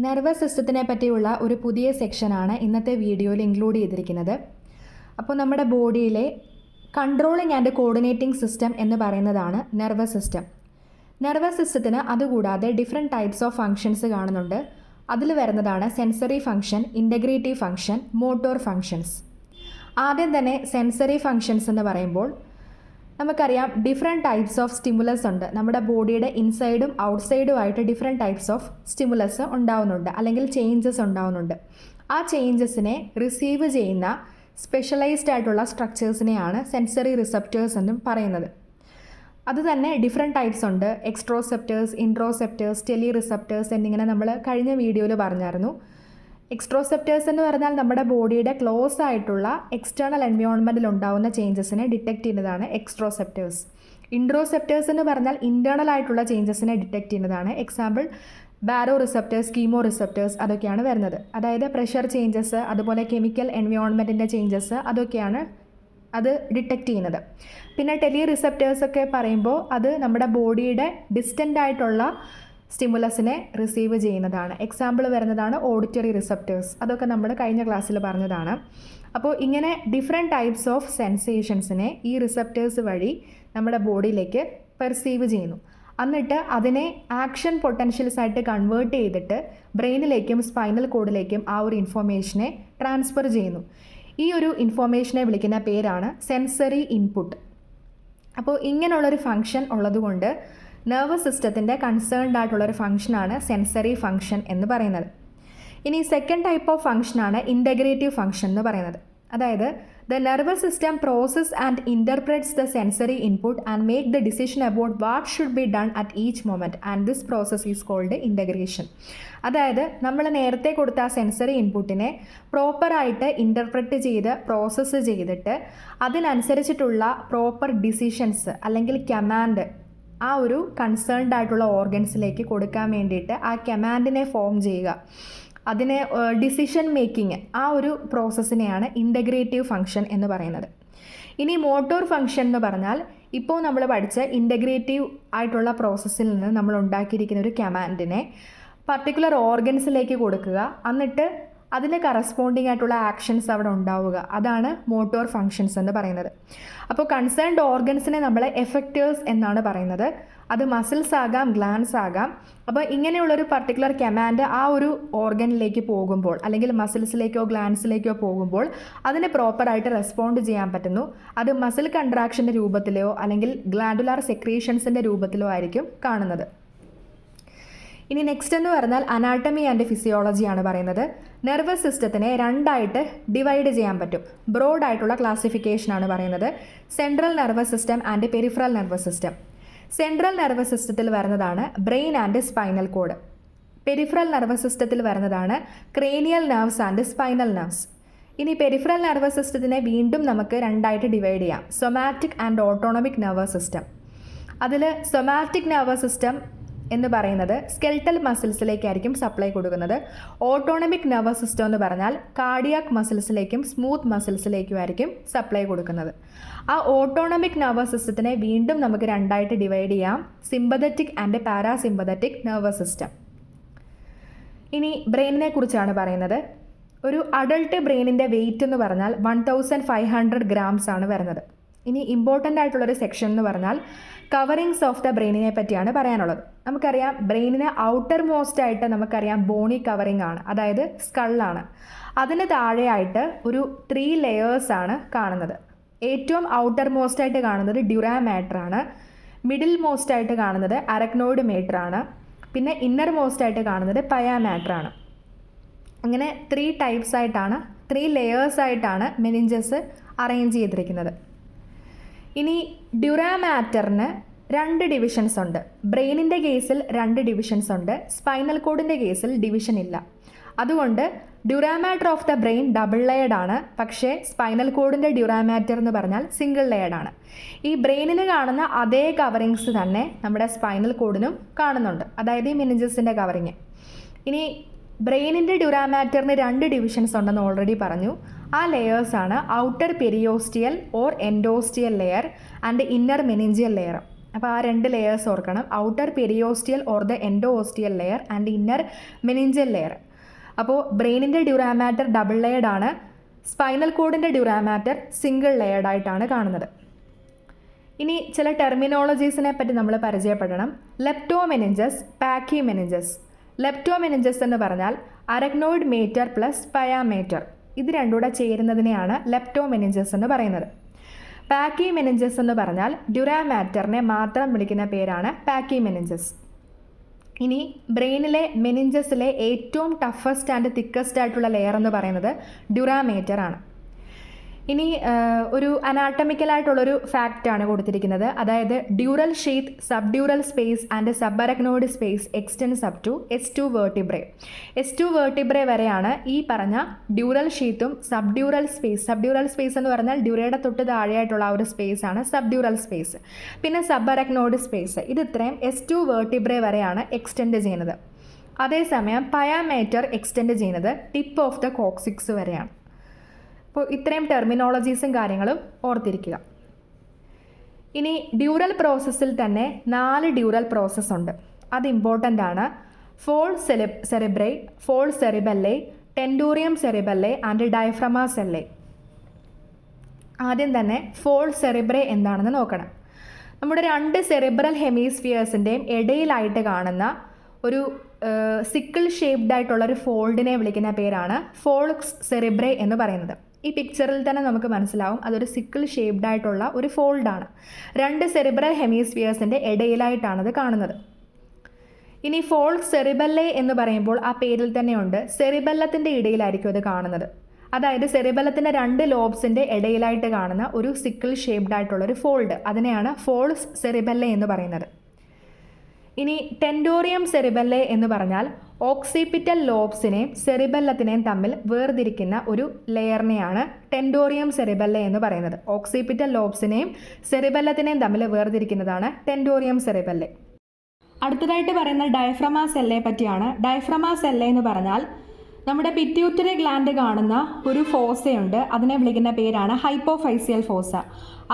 Nervous സിസ്റ്റത്തിനെ പറ്റിയുള്ള ഒരു പുതിയ സെക്ഷനാണ് ഇന്നത്തെ വീഡിയോയിൽ ഇൻക്ലൂഡ് ചെയ്തിരിക്കുന്നത്. അപ്പോൾ നമ്മുടെ ബോഡിയിലെ കൺട്രോളിംഗ് ആൻഡ് കോർഡിനേറ്റിംഗ് സിസ്റ്റം എന്ന് പറയുന്നതാണ് നെർവസ് സിസ്റ്റം. നെർവസ് സിസ്റ്റത്തിന് അതുകൂടാതെ ഡിഫറെൻറ്റ് ടൈപ്സ് ഓഫ് ഫങ്ഷൻസ് കാണുന്നുണ്ട്. അതിൽ വരുന്നതാണ് sensory function, integrative function, motor functions. ആദ്യം തന്നെ സെൻസറി ഫങ്ഷൻസ് എന്ന് പറയുമ്പോൾ നമുക്കറിയാം ഡിഫറെൻറ്റ് ടൈപ്സ് ഓഫ് സ്റ്റിമുലസ് ഉണ്ട്. നമ്മുടെ ബോഡിയുടെ ഇൻസൈഡും ഔട്ട്സൈഡുമായിട്ട് ഡിഫറെൻറ്റ് ടൈപ്സ് ഓഫ് സ്റ്റിമുലസ് ഉണ്ടാവുന്നുണ്ട്, അല്ലെങ്കിൽ ചേഞ്ചസ് ഉണ്ടാവുന്നുണ്ട്. ആ ചേഞ്ചസിനെ റിസീവ് ചെയ്യുന്ന സ്പെഷ്യലൈസ്ഡ് ആയിട്ടുള്ള സ്ട്രക്ചേഴ്സിനെയാണ് സെൻസറി റിസപ്റ്റേഴ്സ് എന്നും പറയുന്നത്. അത് തന്നെ ഡിഫറെൻറ്റ് ടൈപ്സ് ഉണ്ട്. എക്സ്ട്രോസെപ്റ്റേഴ്സ്, ഇൻട്രോസെപ്റ്റേഴ്സ്, ടെലി റിസപ്റ്റേഴ്സ് എന്നിങ്ങനെ നമ്മൾ കഴിഞ്ഞ വീഡിയോയിൽ പറഞ്ഞായിരുന്നു. എക്സ്ട്രോസെപ്റ്റേഴ്സ് എന്ന് പറഞ്ഞാൽ നമ്മുടെ ബോഡിയുടെ ക്ലോസ് ആയിട്ടുള്ള എക്സ്റ്റേണൽ എൻവയോൺമെൻറ്റിൽ ഉണ്ടാകുന്ന ചേഞ്ചസിനെ ഡിറ്റക്റ്റ് ചെയ്യുന്നതാണ് എക്സ്ട്രോസെപ്റ്റേഴ്സ്. ഇൻട്രോസെപ്റ്റേഴ്സ് എന്ന് പറഞ്ഞാൽ ഇൻറ്റേർണൽ ആയിട്ടുള്ള ചേഞ്ചസിനെ ഡിറ്റക്റ്റ് ചെയ്യുന്നതാണ്. എക്സാമ്പിൾ ബാരോ റിസപ്റ്റേഴ്സ്, കീമോ റിസപ്റ്റേഴ്സ് അതൊക്കെയാണ് വരുന്നത്. അതായത് പ്രഷർ ചേഞ്ചസ്, അതുപോലെ കെമിക്കൽ എൻവയോൺമെൻറ്റിൻ്റെ ചേഞ്ചസ് അതൊക്കെയാണ് അത് ഡിറ്റക്റ്റ് ചെയ്യുന്നത്. പിന്നെ ടെലി റിസപ്റ്റേഴ്സ് ഒക്കെ പറയുമ്പോൾ അത് നമ്മുടെ ബോഡിയുടെ ഡിസ്റ്റൻ്റ് ആയിട്ടുള്ള സ്റ്റിമുലസിനെ റിസീവ് ചെയ്യുന്നതാണ്. എക്സാമ്പിൾ വരുന്നതാണ് ഓഡിറ്ററി റിസപ്റ്റേഴ്സ്. അതൊക്കെ നമ്മൾ കഴിഞ്ഞ ക്ലാസ്സിൽ പറഞ്ഞതാണ്. അപ്പോൾ ഇങ്ങനെ ഡിഫറെൻറ്റ് ടൈപ്സ് ഓഫ് സെൻസേഷൻസിനെ ഈ റിസപ്റ്റേഴ്സ് വഴി നമ്മുടെ ബോഡിയിലേക്ക് പെർസീവ് ചെയ്യുന്നു. എന്നിട്ട് അതിനെ ആക്ഷൻ പൊട്ടൻഷ്യൽസ് ആയിട്ട് കൺവേർട്ട് ചെയ്തിട്ട് ബ്രെയിനിലേക്കും സ്പൈനൽ കോഡിലേക്കും ആ ഒരു ഇൻഫോർമേഷനെ ട്രാൻസ്ഫർ ചെയ്യുന്നു. ഈ ഒരു ഇൻഫോർമേഷനെ വിളിക്കുന്ന പേരാണ് സെൻസറി ഇൻപുട്ട്. അപ്പോൾ ഇങ്ങനെയുള്ളൊരു ഫങ്ഷൻ ഉള്ളതുകൊണ്ട് നെർവസ് സിസ്റ്റത്തിൻ്റെ കൺസേൺഡ് ആയിട്ടുള്ളൊരു ഫങ്ഷനാണ് സെൻസറി ഫങ്ഷൻ എന്ന് പറയുന്നത്. ഇനി സെക്കൻഡ് ടൈപ്പ് ഓഫ് ഫങ്ഷനാണ് ഇൻ്റഗ്രേറ്റീവ് ഫങ്ഷൻ എന്ന് പറയുന്നത്. അതായത് the nervous system process and interprets the sensory input and make the decision about what should be done at each moment and this process is called integration. അതായത് നമ്മൾ നേരത്തെ കൊടുത്ത ആ sensory ഇൻപുട്ടിനെ പ്രോപ്പറായിട്ട് ഇൻ്റർപ്രറ്റ് ചെയ്ത് പ്രോസസ്സ് ചെയ്തിട്ട് അതിനനുസരിച്ചിട്ടുള്ള പ്രോപ്പർ ഡിസിഷൻസ് അല്ലെങ്കിൽ കമാൻഡ് ആ ഒരു കൺസേൺഡ് ആയിട്ടുള്ള ഓർഗൻസിലേക്ക് കൊടുക്കാൻ വേണ്ടിയിട്ട് ആ കമാൻഡിനെ ഫോം ചെയ്യുക, അതിനെ ഡിസിഷൻ മേക്കിംഗ്, ആ ഒരു പ്രോസസ്സിനെയാണ് ഇൻ്റഗ്രേറ്റീവ് ഫങ്ഷൻ എന്ന് പറയുന്നത്. ഇനി മോട്ടോർ ഫങ്ഷൻ എന്ന് പറഞ്ഞാൽ ഇപ്പോൾ നമ്മൾ പഠിച്ച ഇൻ്റഗ്രേറ്റീവ് ആയിട്ടുള്ള പ്രോസസ്സിൽ നിന്ന് നമ്മൾ ഉണ്ടാക്കിയിരിക്കുന്ന ഒരു കമാൻഡിനെ പർട്ടിക്കുലർ ഓർഗൻസിലേക്ക് കൊടുക്കുക, എന്നിട്ട് അതിന് കറസ്പോണ്ടിങ് ആയിട്ടുള്ള ആക്ഷൻസ് അവിടെ ഉണ്ടാവുക. അതാണ് മോട്ടോർ ഫങ്ഷൻസ് എന്ന് പറയുന്നത്. അപ്പോൾ കൺസേൺഡ് ഓർഗൻസിനെ നമ്മൾ എഫക്റ്റേഴ്സ് എന്നാണ് പറയുന്നത്. അത് മസിൽസ് ആകാം, ഗ്ലാൻസ് ആകാം. അപ്പോൾ ഇങ്ങനെയുള്ളൊരു പർട്ടിക്കുലർ കമാൻഡ് ആ ഒരു ഓർഗനിലേക്ക് പോകുമ്പോൾ, അല്ലെങ്കിൽ മസിൽസിലേക്കോ ഗ്ലാൻസിലേക്കോ പോകുമ്പോൾ അതിന് പ്രോപ്പറായിട്ട് റെസ്പോണ്ട് ചെയ്യാൻ പറ്റുന്നു. അത് മസിൽ കൺട്രാക്ഷൻ്റെ രൂപത്തിലോ അല്ലെങ്കിൽ ഗ്ലാൻഡുലാർ സെക്രീഷൻസിൻ്റെ രൂപത്തിലോ ആയിരിക്കും കാണുന്നത്. ഇനി നെക്സ്റ്റ് എന്ന് പറഞ്ഞാൽ അനാട്ടമി ആൻഡ് ഫിസിയോളജിയാണ് പറയുന്നത്. നെർവസ് സിസ്റ്റത്തിനെ രണ്ടായിട്ട് ഡിവൈഡ് ചെയ്യാൻ പറ്റും. ബ്രോഡായിട്ടുള്ള ക്ലാസിഫിക്കേഷനാണ് പറയുന്നത്. Central nervous system and peripheral nervous system. Central nervous സിസ്റ്റത്തിൽ വരുന്നതാണ് brain and spinal cord. Peripheral nervous സിസ്റ്റത്തിൽ വരുന്നതാണ് cranial nerves and spinal nerves. ഇനി പെരിഫറൽ നെർവസ് സിസ്റ്റത്തിനെ വീണ്ടും നമുക്ക് രണ്ടായിട്ട് ഡിവൈഡ് ചെയ്യാം. Somatic and autonomic nervous system. അതിൽ സൊമാറ്റിക് നെർവസ് സിസ്റ്റം എന്ന് പറയുന്നത് സ്കെൽറ്റൽ മസിൽസിലേക്കായിരിക്കും സപ്ലൈ കൊടുക്കുന്നത്. ഓട്ടോണമിക് നെർവസ് സിസ്റ്റം എന്ന് പറഞ്ഞാൽ കാർഡിയാക് മസിൽസിലേക്കും സ്മൂത്ത് മസിൽസിലേക്കും ആയിരിക്കും സപ്ലൈ കൊടുക്കുന്നത്. ആ ഓട്ടോണമിക് നെർവസ് സിസ്റ്റത്തിനെ വീണ്ടും നമുക്ക് രണ്ടായിട്ട് ഡിവൈഡ് ചെയ്യാം. Sympathetic and parasympathetic nervous system. ഇനി ബ്രെയിനിനെ കുറിച്ചാണ് പറയുന്നത്. ഒരു അഡൾട്ട് ബ്രെയിനിൻ്റെ വെയിറ്റ് എന്ന് പറഞ്ഞാൽ 1500 grams ആണ് വരുന്നത്. ഇനി ഇമ്പോർട്ടൻ്റ് ആയിട്ടുള്ളൊരു സെക്ഷൻ എന്ന് പറഞ്ഞാൽ കവറിങ്സ് ഓഫ് ദ ബ്രെയിനിനെ പറ്റിയാണ് പറയാനുള്ളത്. നമുക്കറിയാം ബ്രെയിനിന് ഔട്ടർ മോസ്റ്റ് ആയിട്ട് നമുക്കറിയാം ബോണി കവറിങ് ആണ്, അതായത് സ്കള്ളാണ്. അതിന് താഴെയായിട്ട് ഒരു 3 layers ആണ് കാണുന്നത്. ഏറ്റവും ഔട്ടർ മോസ്റ്റ് ആയിട്ട് കാണുന്നത് ഡ്യൂറാ മാറ്റർ ആണ്. മിഡിൽ മോസ്റ്റ് ആയിട്ട് കാണുന്നത് അരക്നോയിഡ് മേറ്റർ ആണ്. പിന്നെ ഇന്നർ മോസ്റ്റ് ആയിട്ട് കാണുന്നത് പയാ മാറ്റർ ആണ്. അങ്ങനെ 3 types ആയിട്ടാണ്, 3 layers ആയിട്ടാണ് മെനിഞ്ചസ് അറേഞ്ച് ചെയ്തിരിക്കുന്നത്. ഇനി ഡ്യൂറാ മാറ്ററിന് 2 ഡിവിഷൻസ് ഉണ്ട്. ബ്രെയിനിൻ്റെ കേസിൽ 2 ഡിവിഷൻസ് ഉണ്ട്. സ്പൈനൽ കോഡിൻ്റെ കേസിൽ ഡിവിഷൻ ഇല്ല. അതുകൊണ്ട് dura mater of the brain double layered ആണ്. പക്ഷേ സ്പൈനൽ കോഡിൻ്റെ ഡ്യൂറാ മാറ്റർ എന്ന് പറഞ്ഞാൽ സിംഗിൾ ലെയർഡ് ആണ്. ഈ ബ്രെയിനിന് കാണുന്ന അതേ കവറിങ്സ് തന്നെ നമ്മുടെ സ്പൈനൽ കോഡിനും കാണുന്നുണ്ട്, അതായത് ഈ മെനിഞ്ചസിൻ്റെ കവറിങ്. ഇനി ബ്രെയിനിൻ്റെ ഡ്യൂറാ മാറ്ററിന് 2 ഡിവിഷൻസ് ഉണ്ടെന്ന് ഓൾറെഡി പറഞ്ഞു. ആ ലെയേഴ്സാണ് outer periosteal or endosteal layer and inner meningeal layer. അപ്പോൾ ആ 2 ലെയേഴ്സ് ഓർക്കണം. Outer periosteal or the endosteal layer and inner meningeal layer. അപ്പോൾ ബ്രെയിനിൻ്റെ ഡ്യൂറാമാറ്റർ ഡബിൾ ലെയർഡ് ആണ്. സ്പൈനൽ കോഡിൻ്റെ ഡ്യൂറാമാറ്റർ സിംഗിൾ ലെയർഡ് ആയിട്ടാണ് കാണുന്നത്. ഇനി ചില ടെർമിനോളജീസിനെ പറ്റി നമ്മൾ പരിചയപ്പെടണം. ലെപ്റ്റോമെനിഞ്ചസ്, പാക്കിമെനിഞ്ചസ്. ലെപ്റ്റോമെനിഞ്ചസ് എന്ന് പറഞ്ഞാൽ അരക്നോയിഡ് മേറ്റർ പ്ലസ് പയാമേറ്റർ, ഇത് രണ്ടും കൂടെ ചേരുന്നതിനെയാണ് ലെപ്റ്റോമെനിഞ്ചസ് എന്ന് പറയുന്നത്. പാക്കിമെനിഞ്ചസ് എന്ന് പറഞ്ഞാൽ ഡ്യൂറാമാറ്ററിനെ മാത്രം വിളിക്കുന്ന പേരാണ് പാക്കിമെനിഞ്ചസ്. ഇനി ബ്രെയിനിലെ മെനിഞ്ചസിലെ ഏറ്റവും ടഫസ്റ്റ് ആൻഡ് തിക്കസ്റ്റ് ആയിട്ടുള്ള ലെയർ എന്ന് പറയുന്നത് ഡ്യൂറാമേറ്റർ ആണ്. ഇനി ഒരു അനാട്ടമിക്കലായിട്ടുള്ളൊരു ഫാക്റ്റാണ് കൊടുത്തിരിക്കുന്നത്. അതായത് dural sheath, subdural space and subarachnoid space extends up to S2 vertebrae. S2 vertebrae വരെയാണ് ഈ പറഞ്ഞ ഡ്യൂറൽ ഷീത്തും സബ്ഡ്യൂറൽ സ്പേസ് എന്ന് പറഞ്ഞാൽ ഡ്യൂറയുടെ തൊട്ട് താഴെയായിട്ടുള്ള ആ ഒരു സ്പേസ് ആണ് സബ്ഡ്യൂറൽ സ്പേസ്. പിന്നെ സബറക്നോയിഡ് സ്പേസ്, ഇത് ഇത്രയും S2 വെർട്ടിബ്രേ വരെയാണ് എക്സ്റ്റെൻഡ് ചെയ്യുന്നത്. അതേസമയം പയാമേറ്റർ എക്സ്റ്റെൻഡ് ചെയ്യുന്നത് ടിപ്പ് ഓഫ് ദ കോക്സിക്സ് വരെയാണ്. അപ്പോൾ ഇത്രയും ടെർമിനോളജീസും കാര്യങ്ങളും ഓർത്തിരിക്കുക. ഇനി ഡ്യൂറൽ പ്രോസസ്സിൽ തന്നെ 4 ഡ്യൂറൽ പ്രോസസ്സ് ഉണ്ട്. അത് ഇമ്പോർട്ടൻ്റ് ആണ്. Falx cerebri, falx cerebelli, tentorium cerebelli and diaphragma sellae. ആദ്യം തന്നെ ഫോൾ സെറിബ്രൈ എന്താണെന്ന് നോക്കണം. നമ്മുടെ 2 സെറിബ്രൽ ഹെമിസ്ഫിയേഴ്സിൻ്റെയും ഇടയിലായിട്ട് കാണുന്ന ഒരു സിക്കിൾ ഷേപ്ഡ് ആയിട്ടുള്ളൊരു ഫോൾഡിനെ വിളിക്കുന്ന പേരാണ് ഫോൾക്സ് സെറിബ്രൈ എന്ന് പറയുന്നത്. ഈ പിക്ചറിൽ തന്നെ നമുക്ക് മനസ്സിലാവും അതൊരു സിക്കിൾ ഷേപ്ഡ് ആയിട്ടുള്ള ഒരു ഫോൾഡാണ്. 2 സെറിബ്രൽ ഹെമിസ്ഫിയേഴ്സിൻ്റെ ഇടയിലായിട്ടാണത് കാണുന്നത്. ഇനി ഫോൾക്സ് സെറിബെല്ലേ എന്ന് പറയുമ്പോൾ ആ പേരിൽ തന്നെയുണ്ട്, സെറിബെല്ലത്തിൻ്റെ ഇടയിലായിരിക്കും അത് കാണുന്നത്. അതായത് സെറിബെല്ലത്തിൻ്റെ 2 ലോബ്സിൻ്റെ ഇടയിലായിട്ട് കാണുന്ന ഒരു സിക്കിൾ ഷേപ്ഡ് ആയിട്ടുള്ളൊരു ഫോൾഡ്, അതിനെയാണ് ഫോൾക്സ് സെറിബെല്ലേ എന്ന് പറയുന്നത്. ഇനി ടെൻഡോറിയം സെറിബെല്ലേ എന്ന് പറഞ്ഞാൽ ഓക്സിപിറ്റൽ ലോബ്സിനെയും സെറിബെല്ലത്തിനെയും തമ്മിൽ വേർതിരിക്കുന്ന ഒരു ലെയറിനെയാണ് ടെൻഡോറിയം സെറിബെല്ലേ എന്ന് പറയുന്നത്. ഓക്സിപിറ്റൽ ലോബ്സിനെയും സെറിബെല്ലത്തിനെയും തമ്മിൽ വേർതിരിക്കുന്നതാണ് ടെൻഡോറിയം സെറിബെല്ലേ. അടുത്തതായിട്ട് പറയുന്ന ഡയഫ്രമ സെല്ലെ പറ്റിയാണ്. ഡയഫ്രമ സെല്ലെ എന്ന് പറഞ്ഞാൽ നമ്മുടെ പിറ്റ്യൂട്ടറി ഗ്ലാൻഡ് കാണുന്ന ഒരു ഫോസയുണ്ട്, അതിനെ വിളിക്കുന്ന പേരാണ് ഹൈപ്പോഫൈസിയൽ ഫോസ.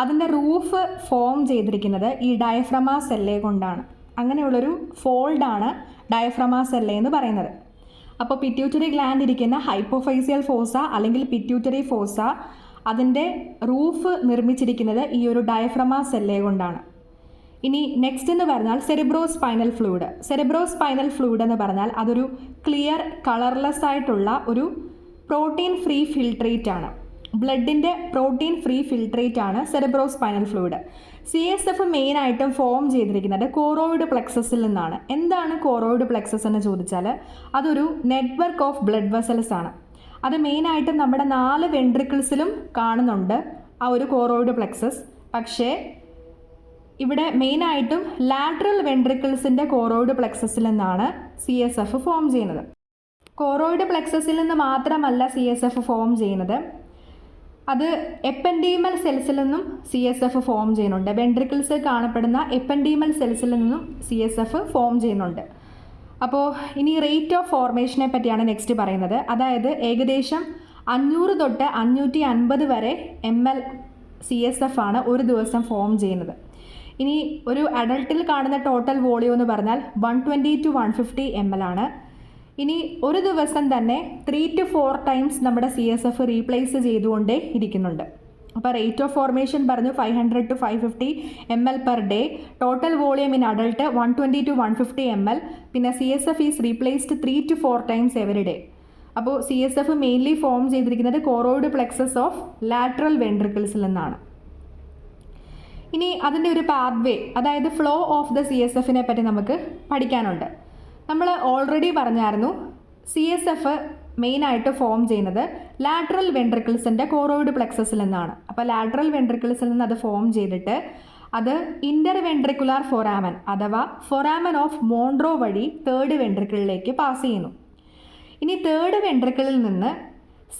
അതിൻ്റെ റൂഫ് ഫോം ചെയ്തിരിക്കുന്നത് ഈ ഡയഫ്രമ സെല്ലെ കൊണ്ടാണ്. അങ്ങനെയുള്ളൊരു ഫോൾഡാണ് ഡയഫ്രമ സെല്ലെ എന്ന് പറയുന്നത്. അപ്പോൾ പിറ്റ്യൂട്ടറി ഗ്ലാൻഡ് ഇരിക്കുന്ന ഹൈപ്പോഫൈസിയൽ ഫോസ അല്ലെങ്കിൽ പിറ്റ്യൂട്ടറി ഫോസ, അതിൻ്റെ റൂഫ് നിർമ്മിച്ചിരിക്കുന്നത് ഈ ഒരു ഡയഫ്രമ സെല്ലെ കൊണ്ടാണ്. ഇനി നെക്സ്റ്റ് എന്ന് പറഞ്ഞാൽ സെറിബ്രോസ്പൈനൽ ഫ്ലൂയിഡ്. സെറിബ്രോസ്പൈനൽ ഫ്ലൂയിഡ് എന്ന് പറഞ്ഞാൽ അതൊരു ക്ലിയർ കളർലെസ് ആയിട്ടുള്ള ഒരു പ്രോട്ടീൻ ഫ്രീ ഫിൽട്രേറ്റ് ആണ്. ബ്ലഡിൻ്റെ പ്രോട്ടീൻ ഫ്രീ ഫിൽട്രേറ്റ് ആണ് സെറിബ്രോസ്പൈനൽ ഫ്ലൂയിഡ്. CSF മെയിനായിട്ടും ഫോം ചെയ്തിരിക്കുന്നത് കോറോയിഡ് പ്ലെക്സസിൽ നിന്നാണ്. എന്താണ് കോറോയിഡ് പ്ലെക്സസ് എന്ന് ചോദിച്ചാൽ അതൊരു നെറ്റ്വർക്ക് ഓഫ് ബ്ലഡ് വെസൽസ് ആണ്. അത് മെയിനായിട്ടും നമ്മുടെ 4 വെൻട്രിക്കിൾസിലും കാണുന്നുണ്ട് ആ ഒരു കോറോയിഡ് പ്ലെക്സസ്. പക്ഷേ ഇവിടെ മെയിനായിട്ടും ലാറ്ററൽ വെൻട്രിക്കിൾസിൻ്റെ കോറോയിഡ് പ്ലെക്സസിൽ നിന്നാണ് CSF ഫോം ചെയ്യുന്നത്. കോറോയിഡ് പ്ലെക്സസിൽ നിന്ന് മാത്രമല്ല CSF ഫോം ചെയ്യുന്നത്, അത് എപ്പൻഡീമൽ സെൽസിൽ നിന്നും CSF ഫോം ചെയ്യുന്നുണ്ട്. വെൻട്രിക്കിൾസ് കാണപ്പെടുന്ന എപ്പൻഡീമൽ സെൽസിൽ നിന്നും CSF ഫോം ചെയ്യുന്നുണ്ട്. അപ്പോൾ ഇനി റേറ്റ് ഓഫ് ഫോർമേഷനെ പറ്റിയാണ് നെക്സ്റ്റ് പറയുന്നത്. അതായത് ഏകദേശം 500 തൊട്ട് 550 വരെ ml CSF ആണ് ഒരു ദിവസം ഫോം ചെയ്യുന്നത്. ഇനി ഒരു അഡൾട്ടിൽ കാണുന്ന ടോട്ടൽ വോളിയം എന്ന് പറഞ്ഞാൽ 120 to 150 ml ആണ്. ഇനി ഒരു ദിവസം തന്നെ 3 to 4 ടൈംസ് നമ്മുടെ CSF റീപ്ലേസ് ചെയ്തുകൊണ്ടേ ഇരിക്കുന്നുണ്ട്. അപ്പോൾ റേറ്റ് ഓഫ് ഫോർമേഷൻ പറഞ്ഞു 500 to 550 ml per day. Total volume in adult 120 to 150 ml. പിന്നെ CSF is replaced 3 to 4 times every day. അപ്പോൾ CSF മെയിൻലി ഫോം ചെയ്തിരിക്കുന്നത് കോറോയിഡ് പ്ലെക്സസ് ഓഫ് ലാറ്ററൽ വെൻട്രിക്കിൾസിൽ നിന്നാണ്. ഇനി അതിൻ്റെ ഒരു പാത്വേ, അതായത് ഫ്ലോ ഓഫ് ദ CSFനെ പറ്റി നമുക്ക് പഠിക്കാനുണ്ട്. നമ്മൾ ഓൾറെഡി പറഞ്ഞായിരുന്നു CSF മെയിനായിട്ട് ഫോം ചെയ്യുന്നത് ലാറ്ററൽ വെൻട്രിക്കിൾസിൻ്റെ കോറോയിഡ് പ്ലെക്സസിൽ നിന്നാണ്. അപ്പോൾ ലാറ്ററൽ വെൻട്രിക്കിൾസിൽ നിന്ന് അത് ഫോം ചെയ്തിട്ട് അത് ഇൻ്റർ വെൻട്രിക്കുലാർ ഫൊറാമൻ അഥവാ ഫൊറാമൻ ഓഫ് മോൺട്രോ വഴി 3rd വെൻട്രിക്കിളിലേക്ക് പാസ് ചെയ്യുന്നു. ഇനി 3rd വെൻട്രിക്കിളിൽ നിന്ന്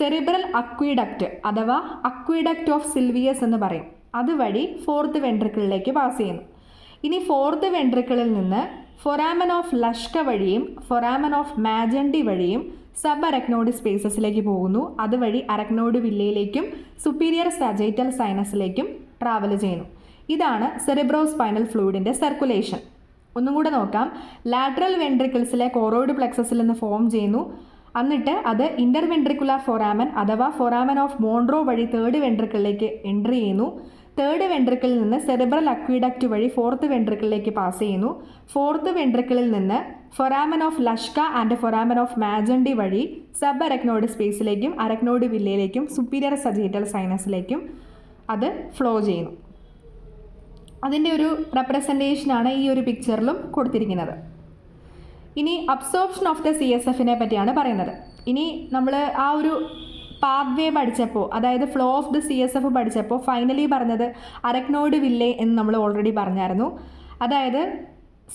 സെറിബ്രൽ അക്വിഡക്റ്റ് അഥവാ അക്വിഡക്റ്റ് ഓഫ് സിൽവിയസ് എന്ന് പറയും, അതുവഴി 4th വെൻട്രിക്കിളിലേക്ക് പാസ് ചെയ്യുന്നു. ഇനി 4th വെൻട്രിക്കിളിൽ നിന്ന് ഫൊറാമൻ ഓഫ് ലഷ്ക വഴിയും ഫൊറാമൻ ഓഫ് മാജൻഡി വഴിയും സബ് അരക്നോയിഡ് സ്പേസസിലേക്ക് പോകുന്നു. അതുവഴി അരക്നോയിഡ് വില്ലയിലേക്കും സുപ്പീരിയർ സജൈറ്റൽ സൈനസിലേക്കും ട്രാവൽ ചെയ്യുന്നു. ഇതാണ് സെറിബ്രോസ്പൈനൽ ഫ്ലൂയിഡിൻ്റെ സർക്കുലേഷൻ. ഒന്നും കൂടെ നോക്കാം. ലാറ്ററൽ വെൻട്രിക്കിൾസിലെ കോറോയിഡ് പ്ലെക്സസിൽ നിന്ന് ഫോം ചെയ്യുന്നു. എന്നിട്ട് അത് ഇൻ്റർവെൻട്രിക്കുലാർ ഫൊറാമൻ അഥവാ ഫൊറാമൻ ഓഫ് മോൺറോ വഴി തേർഡ് വെൻട്രിക്കിളിലേക്ക് എൻട്രി ചെയ്യുന്നു. തേർഡ് വെൻട്രിക്കിളിൽ നിന്ന് സെറിബ്രൽ അക്വിഡക്റ്റ് വഴി ഫോർത്ത് വെൻട്രിക്കിളിലേക്ക് പാസ് ചെയ്യുന്നു. ഫോർത്ത് വെൻട്രിക്കിളിൽ നിന്ന് foramen of Luschka and foramen of Magendie വഴി സബ് അരക്നോയിഡ് സ്പേസിലേക്കും അരക്നോയിഡ് വില്ലയിലേക്കും സുപ്പീരിയർ സജീറ്റൽ സൈനസിലേക്കും അത് ഫ്ലോ ചെയ്യുന്നു. അതിൻ്റെ ഒരു റെപ്രസെൻറ്റേഷനാണ് ഈ ഒരു പിക്ചറിലും കൊടുത്തിരിക്കുന്നത്. ഇനി അബ്സോർപ്ഷൻ ഓഫ് ദ CSFനെ പറ്റിയാണ് പറയുന്നത്. ഇനി നമ്മൾ ആ ഒരു പാത്വേ പഠിച്ചപ്പോൾ, അതായത് ഫ്ലോ ഓഫ് ദ CSF പഠിച്ചപ്പോൾ ഫൈനലി പറഞ്ഞത് അരക്നോയിഡ് വില്ലേ എന്ന് നമ്മൾ ഓൾറെഡി പറഞ്ഞായിരുന്നു. അതായത്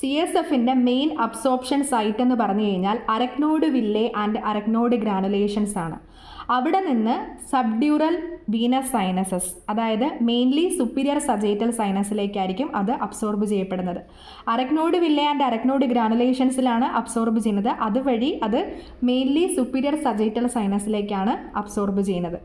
CSFൻ്റെ മെയിൻ അബ്സോർപ്ഷൻ സൈറ്റ് എന്ന് പറഞ്ഞു കഴിഞ്ഞാൽ arachnoid villi and arachnoid granulations ആണ്. അവിടെ നിന്ന് സബ്ഡ്യൂറൽ വീനസ് സൈനസസ്, അതായത് മെയിൻലി സുപ്പീരിയർ സജേറ്റൽ സൈനസിലേക്കായിരിക്കും അത് അബ്സോർബ് ചെയ്യപ്പെടുന്നത്. അരക്നോയിഡ് വില്ലേ ആൻഡ് അരക്നോയിഡ് ഗ്രാനുലേഷൻസിലാണ് അബ്സോർബ് ചെയ്യുന്നത്. അതുവഴി അത് മെയിൻലി സുപ്പീരിയർ സജേറ്റൽ സൈനസിലേക്കാണ് അബ്സോർബ് ചെയ്യുന്നത്.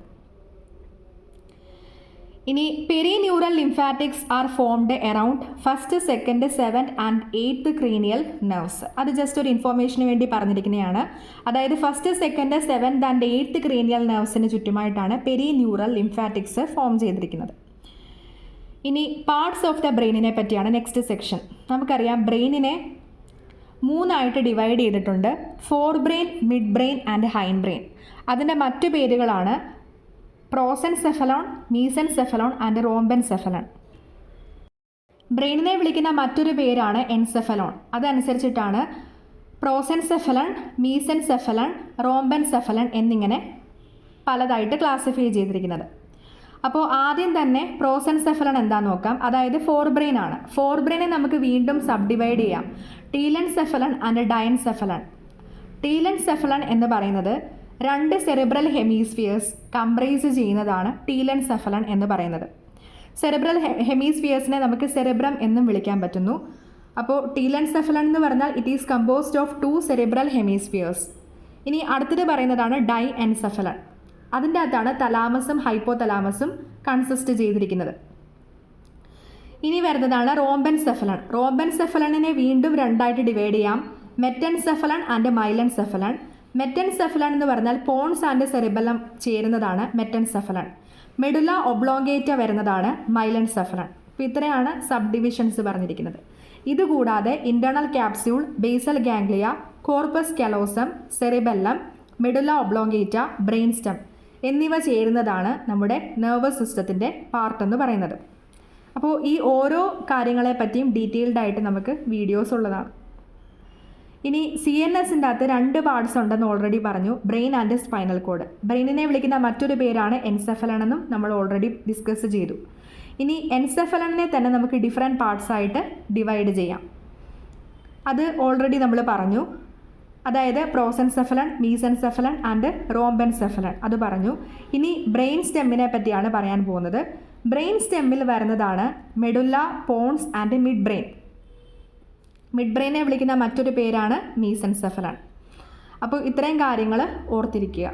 ഇനി perineural lymphatics are formed around first, second, seventh and 8th cranial nerves. അത് ജസ്റ്റ് ഒരു ഇൻഫോർമേഷന് വേണ്ടി പറഞ്ഞിരിക്കുന്നതാണ്. അതായത് first, second, 7th and 8th cranial നെർവ്സിന് ചുറ്റുമായിട്ടാണ് പെരിന്യൂറൽ ലിംഫാറ്റിക്സ് ഫോം ചെയ്തിരിക്കുന്നത്. ഇനി പാർട്സ് ഓഫ് ദ ബ്രെയിനിനെ പറ്റിയാണ് നെക്സ്റ്റ് സെക്ഷൻ. നമുക്കറിയാം ബ്രെയിനിനെ 3ആയിട്ട് ഡിവൈഡ് ചെയ്തിട്ടുണ്ട്. Forebrain, midbrain and hindbrain. അതിൻ്റെ മറ്റു പേരുകളാണ് പ്രോസെൻസെഫലോൺ, മീസെൻസെഫലോൺ ആൻഡ് റോംബെൻസെഫലോൺ. ബ്രെയിനിനെ വിളിക്കുന്ന മറ്റൊരു പേരാണ് എൻസെഫലോൺ. അതനുസരിച്ചിട്ടാണ് പ്രോസെൻസെഫലൺ, മീസെൻസെഫലൺ, റോംബെൻസെഫലൺ എന്നിങ്ങനെ പലതായിട്ട് ക്ലാസിഫൈ ചെയ്തിരിക്കുന്നത്. അപ്പോൾ ആദ്യം തന്നെ പ്രോസെൻസെഫലൺ എന്താണെന്ന് നോക്കാം. അതായത് ഫോർ ബ്രെയിൻ ആണ്. ഫോർ ബ്രെയിനെ നമുക്ക് വീണ്ടും സബ് ഡിവൈഡ് ചെയ്യാം. ടീലെൻസെഫലൺ ആൻഡ് ഡയൻസെഫലൺ. ടീലെൻസെഫലൺ എന്ന് പറയുന്നത് 2 സെറിബ്രൽ ഹെമീസ്ഫിയേഴ്സ് കംപ്രൈസ് ചെയ്യുന്നതാണ് ടീലെൻസെഫലൺ എന്ന് പറയുന്നത്. സെറിബ്രൽ ഹെമീസ്ഫിയേഴ്സിനെ നമുക്ക് സെറിബ്രം എന്നും വിളിക്കാൻ പറ്റുന്നു. അപ്പോൾ ടീലെൻസെഫലൺ എന്ന് പറഞ്ഞാൽ it is composed of 2 cerebral hemispheres. ഇനി അടുത്തത് പറയുന്നതാണ് ഡൈ എൻസെഫലൺ. അതിൻ്റെ അകത്താണ് തലാമസും ഹൈപ്പോ തലാമസും കൺസിസ്റ്റ് ചെയ്തിരിക്കുന്നത്. ഇനി വരുന്നതാണ് റോംബെൻസെഫലൺ. റോംബെൻസെഫലണിനെ വീണ്ടും 2ആയിട്ട് ഡിവൈഡ് ചെയ്യാം. മെറ്റൻസെഫലൺ ആൻഡ് മൈലൻസെഫലൺ. മെറ്റൻസെഫലൺ എന്ന് പറഞ്ഞാൽ പോൺസ് ആൻഡ് സെറിബെല്ലം ചേരുന്നതാണ് മെറ്റൻസെഫലൺ. മെഡുല ഒബ്ലോങ്കേറ്റ വരുന്നതാണ് മൈലൻസെഫലൺ. അപ്പോൾ ഇത്രയാണ് സബ് ഡിവിഷൻസ് പറഞ്ഞിരിക്കുന്നത്. ഇതുകൂടാതെ internal capsule, basal ganglia, corpus callosum, cerebellum, medulla oblongata, brain stem എന്നിവ ചേരുന്നതാണ് നമ്മുടെ നെർവസ് സിസ്റ്റത്തിൻ്റെ പാർട്ട് എന്ന് പറയുന്നത്. അപ്പോൾ ഈ ഓരോ കാര്യങ്ങളെ പറ്റിയും ഡീറ്റെയിൽഡ് ആയിട്ട് നമുക്ക് വീഡിയോസ് ഉള്ളതാണ്. ഇനി CNSൻ്റെ അകത്ത് 2 പാർട്സ് ഉണ്ടെന്ന് ഓൾറെഡി പറഞ്ഞു, ബ്രെയിൻ ആൻഡ് സ്പൈനൽ കോഡ്. ബ്രെയിനിനെ വിളിക്കുന്ന മറ്റൊരു പേരാണ് എൻസെഫലൺ എന്നും നമ്മൾ ഓൾറെഡി ഡിസ്കസ് ചെയ്തു. ഇനി എൻസെഫലണിനെ തന്നെ നമുക്ക് ഡിഫറെൻറ്റ് പാർട്സ് ആയിട്ട് ഡിവൈഡ് ചെയ്യാം. അത് ഓൾറെഡി നമ്മൾ പറഞ്ഞു. അതായത് പ്രോസെൻസെഫലൺ, മീസെൻസെഫലൺ ആൻഡ് റോംബെൻസെഫലൺ അത് പറഞ്ഞു. ഇനി ബ്രെയിൻ സ്റ്റെമ്മിനെ പറ്റിയാണ് പറയാൻ പോകുന്നത്. ബ്രെയിൻ സ്റ്റെമ്മിൽ വരുന്നതാണ് medulla, pons and midbrain. മിഡ് ബ്രെയിനെ വിളിക്കുന്ന മറ്റൊരു പേരാണ് മീസെൻസെഫലൺ. അപ്പോൾ ഇത്രയും കാര്യങ്ങൾ ഓർത്തിരിക്കുക.